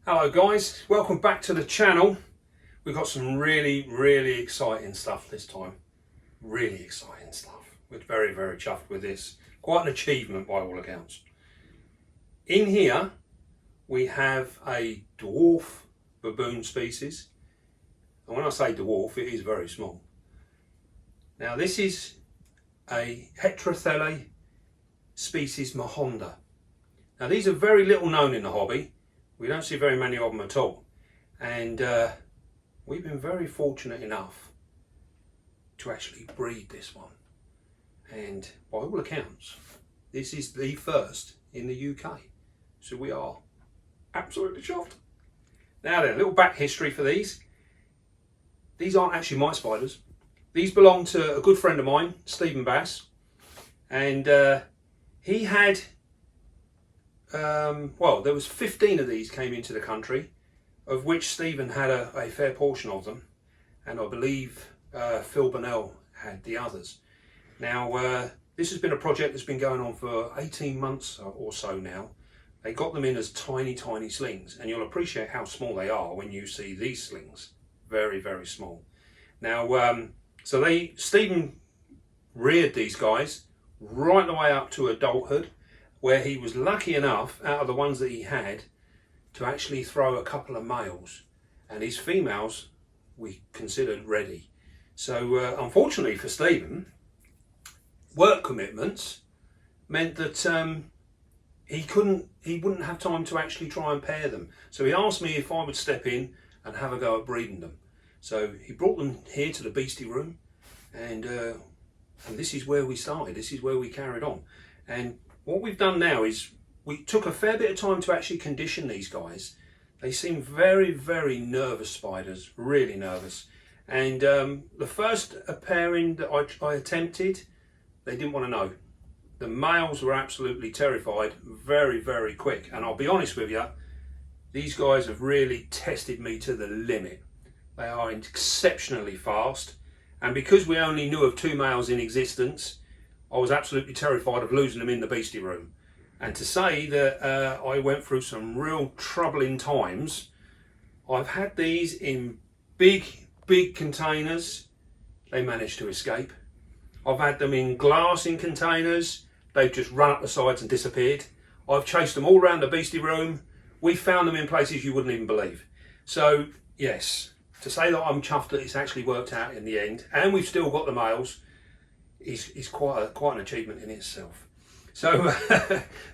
Hello guys, welcome back to the channel. We've got some really exciting stuff this time. Really exciting stuff. We're very chuffed with this. Quite an achievement by all accounts. In here we have a dwarf baboon species. And when I say dwarf, it is very small. Now this is a Heterothele species Mahonda. Now these are very little known in the hobby. We don't see very many of them at all, and we've been very fortunate enough to actually breed this one, and by all accounts this is the first in the UK, so we are absolutely chuffed. Now then, a little back history for these. These aren't actually my spiders. These belong to a good friend of mine, Stephen Bass, and he had well, there was 15 of these came into the country, of which Stephen had a fair portion of them, and I believe Phil Bonnell had the others. Now this has been a project that's been going on for 18 months or so now. They got them in as tiny slings, and you'll appreciate how small they are when you see these slings. Very small. Now so Stephen reared these guys right the way up to adulthood, where he was lucky enough, out of the ones that he had, to actually throw a couple of males, and his females we considered ready. So unfortunately for Stephen, work commitments meant that he wouldn't have time to actually try and pair them. So he asked me if I would step in and have a go at breeding them. So he brought them here to the beastie room, and this is where we started. This is where we carried on. And what we've done now is we took a fair bit of time to actually condition these guys. They seem very nervous spiders, really nervous. And the first pairing that I attempted, they didn't want to know. The males were absolutely terrified, very quick. And I'll be honest with you, these guys have really tested me to the limit. They are exceptionally fast. And because we only knew of 2 males in existence, I was absolutely terrified of losing them in the beastie room. And to say that I went through some real troubling times, I've had these in big containers. They managed to escape. I've had them in glass in containers. They've just run up the sides and disappeared. I've chased them all around the beastie room. We found them in places you wouldn't even believe. So yes, to say that I'm chuffed that it's actually worked out in the end, and we've still got the males, is quite an achievement in itself. So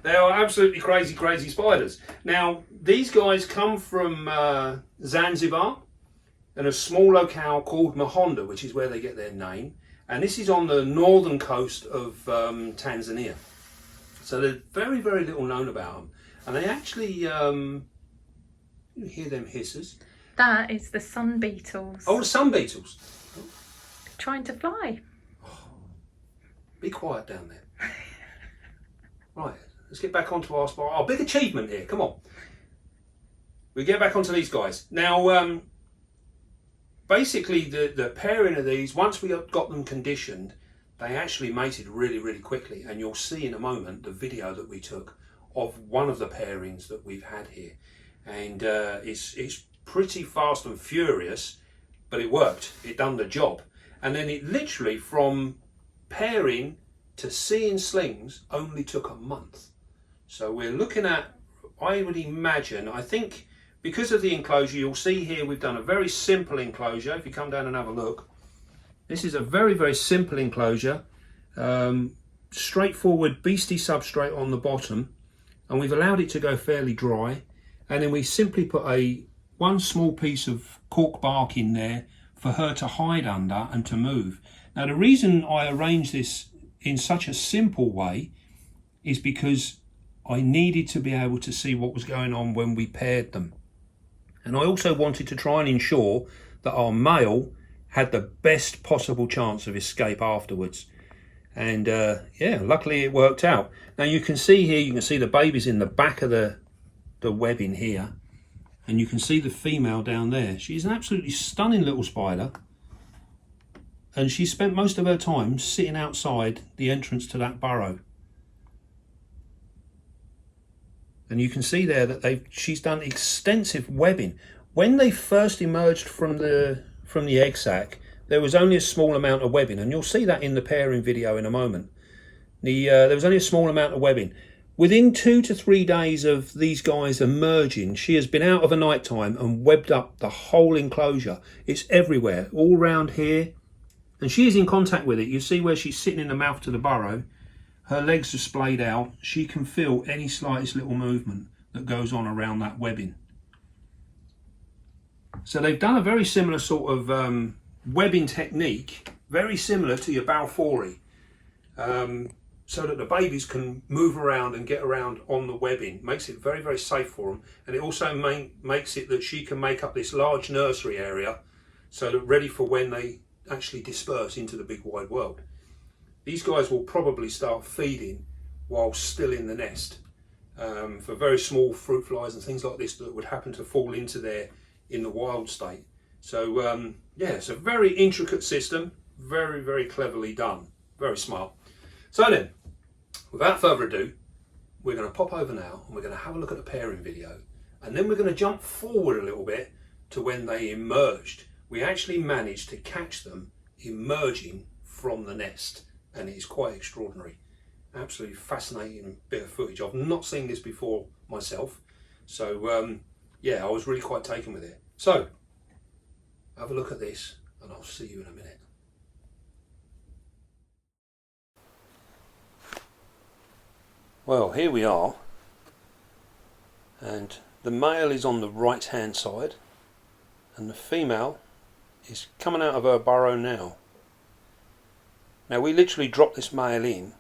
they are absolutely crazy spiders. Now these guys come from Zanzibar, and a small locale called Mahonda, which is where they get their name, and this is on the northern coast of Tanzania. So there's very little known about them, and they actually you hear them hisses. That is the sun beetles. Oh, the sun beetles. Trying to fly. Be quiet down there. Right, let's get back onto our spot. Our big achievement here, come on. We get back onto these guys. Now, basically the pairing of these, once we got them conditioned, they actually mated really quickly. And you'll see in a moment the video that we took of one of the pairings that we've had here. And it's pretty fast and furious, but it worked. It done the job. And then it literally, from pairing to seeing slings, only took a month. So we're looking at, I would imagine, I think because of the enclosure, you'll see here we've done a very simple enclosure. If you come down and have a look, this is a very simple enclosure, straightforward beastie substrate on the bottom, and we've allowed it to go fairly dry, and then we simply put one small piece of cork bark in there for her to hide under and to move. Now the reason I arranged this in such a simple way is because I needed to be able to see what was going on when we paired them. And I also wanted to try and ensure that our male had the best possible chance of escape afterwards. And yeah, luckily it worked out. Now you can see here, you can see the babies in the back of the webbing here. And you can see the female down there. She's an absolutely stunning little spider. And she spent most of her time sitting outside the entrance to that burrow. And you can see there that she's done extensive webbing. When they first emerged from the egg sac, there was only a small amount of webbing, and you'll see that in the pairing video in a moment. There was only a small amount of webbing. Within 2 to 3 days of these guys emerging, she has been out of a night time and webbed up the whole enclosure. It's everywhere, all round here. And she is in contact with it. You see where she's sitting in the mouth to the burrow. Her legs are splayed out. She can feel any slightest little movement that goes on around that webbing. So they've done a very similar sort of webbing technique, very similar to your Balfouri, so that the babies can move around and get around on the webbing. Makes it very, very safe for them. And it also makes it that she can make up this large nursery area so that ready for when they actually disperse into the big wide world. These guys will probably start feeding while still in the nest, for very small fruit flies and things like this that would happen to fall into there in the wild state. So yeah, it's a very intricate system, very, very cleverly done, very smart. So then, without further ado, we're going to pop over now and we're going to have a look at the pairing video, and then we're going to jump forward a little bit to when they emerged. We actually managed to catch them emerging from the nest, and it is quite extraordinary. Absolutely fascinating bit of footage. I've not seen this before myself, so yeah, I was really quite taken with it. So have a look at this and I'll see you in a minute. Well, here we are, and the male is on the right hand side and the female is coming out of her burrow now. Now we literally dropped this male in,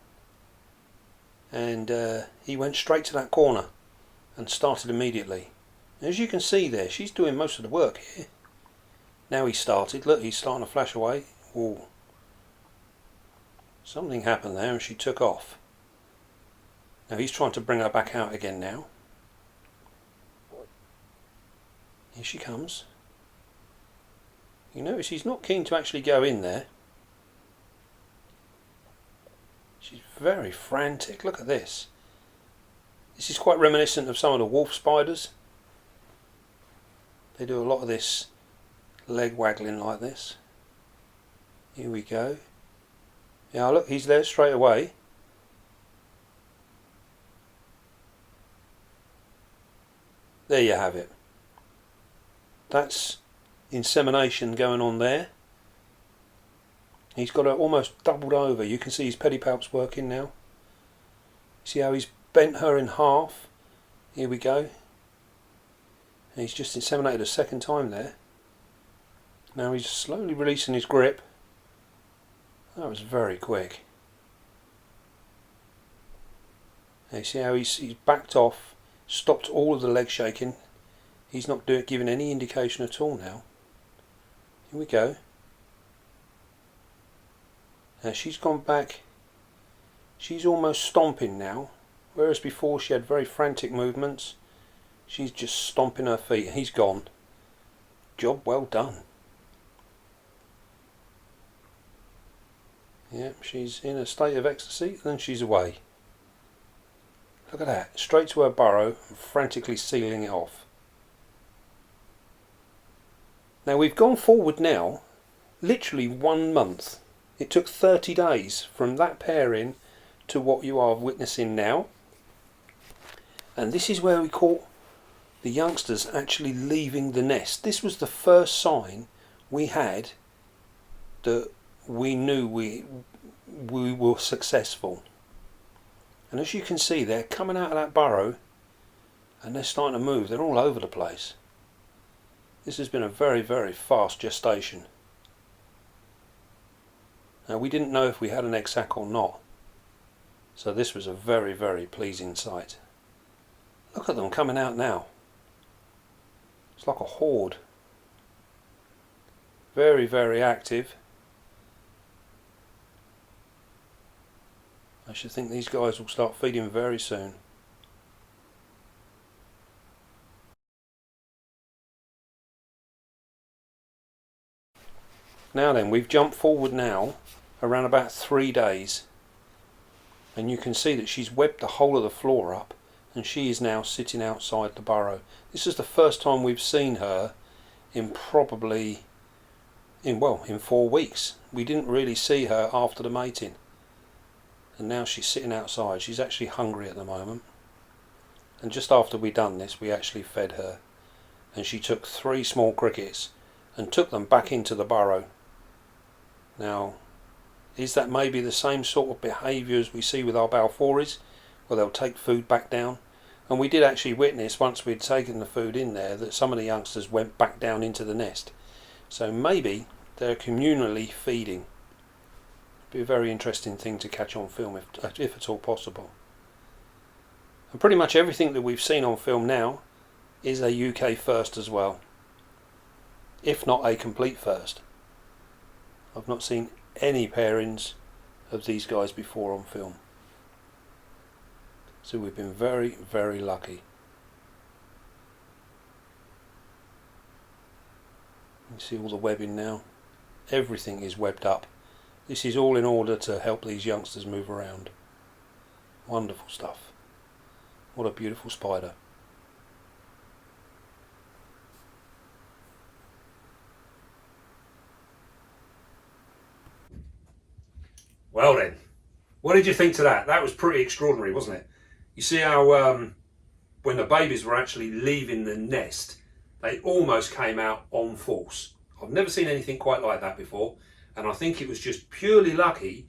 and he went straight to that corner and started immediately. As you can see there, she's doing most of the work here. Now he started, look, he's starting to flash away. Whoa. Something happened there and she took off. Now he's trying to bring her back out again now. Here she comes. You notice he's not keen to actually go in there. She's very frantic. Look at this. This is quite reminiscent of some of the wolf spiders. They do a lot of this leg waggling like this. Here we go. Yeah, look, he's there straight away. There you have it. That's insemination going on there. He's got her almost doubled over. You can see his pedipalps working now. See how he's bent her in half? Here we go. And he's just inseminated a second time there. Now he's slowly releasing his grip. That was very quick. And you see how he's backed off, stopped all of the leg shaking. He's not giving any indication at all now. Here we go. Now she's gone back. She's almost stomping now, whereas before she had very frantic movements. She's just stomping her feet. He's gone. Job well done. Yep, she's in a state of ecstasy, then she's away. Look at that, straight to her burrow and frantically sealing it off. Now we've gone forward now, literally 1 month. It took 30 days from that pairing to what you are witnessing now. And this is where we caught the youngsters actually leaving the nest. This was the first sign we had that we knew we were successful. And as you can see, they're coming out of that burrow and they're starting to move. They're all over the place. This has been a very, very fast gestation. Now we didn't know if we had an egg sac or not, so this was a very, very pleasing sight. Look at them coming out now. It's like a horde. Very, very active. I should think these guys will start feeding very soon. Now then, we've jumped forward now around about 3 days, and you can see that she's webbed the whole of the floor up, and she is now sitting outside the burrow. This is the first time we've seen her in probably in 4 weeks. We didn't really see her after the mating, and now she's sitting outside. She's actually hungry at the moment, and just after we done this, we actually fed her, and she took 3 small crickets and took them back into the burrow. Now, is that maybe the same sort of behaviour as we see with our Balfouris, where they'll take food back down? And we did actually witness, once we'd taken the food in there, that some of the youngsters went back down into the nest. So maybe they're communally feeding. Be a very interesting thing to catch on film, if at all possible. And pretty much everything that we've seen on film now is a UK first as well, if not a complete first. I've not seen any pairings of these guys before on film, so we've been very, very lucky. You can see all the webbing now. Everything is webbed up. This is all in order to help these youngsters move around. Wonderful stuff. What a beautiful spider. Well then, what did you think to that? That was pretty extraordinary, wasn't it? You see how when the babies were actually leaving the nest, they almost came out en force. I've never seen anything quite like that before, and I think it was just purely lucky.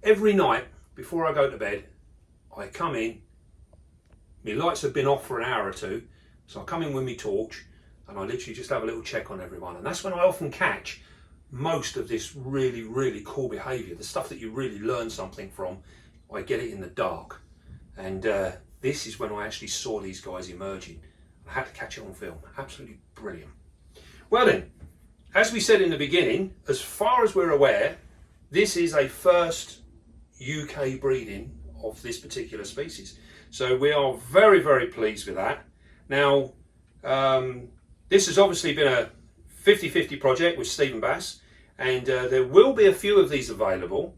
Every night before I go to bed, I come in, my lights have been off for an hour or two, so I come in with my torch and I literally just have a little check on everyone, and that's when I often catch most of this really, really cool behaviour, the stuff that you really learn something from. I get it in the dark, and this is when I actually saw these guys emerging. I had to catch it on film. Absolutely brilliant. Well then, as we said in the beginning, as far as we're aware, this is a first UK breeding of this particular species, so we are very, very pleased with that. Now, this has obviously been a 50-50 project with Stephen Bass, and there will be a few of these available,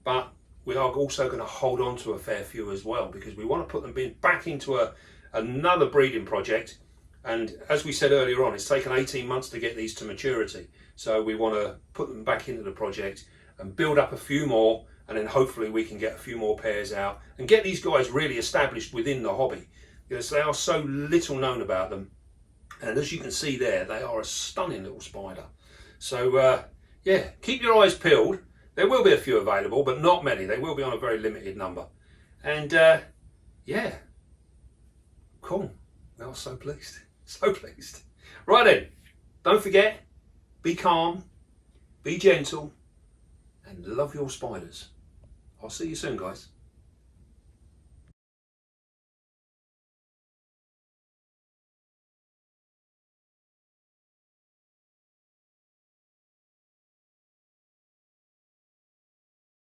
but we are also going to hold on to a fair few as well, because we want to put them back into another breeding project. And as we said earlier on, it's taken 18 months to get these to maturity, so we want to put them back into the project and build up a few more, and then hopefully we can get a few more pairs out and get these guys really established within the hobby, because they are so little known about them. And as you can see there, they are a stunning little spider. So yeah, keep your eyes peeled. There will be a few available, but not many. They will be on a very limited number. And yeah, cool. I was so pleased, so pleased. Right then, don't forget, be calm, be gentle, and love your spiders. I'll see you soon, guys.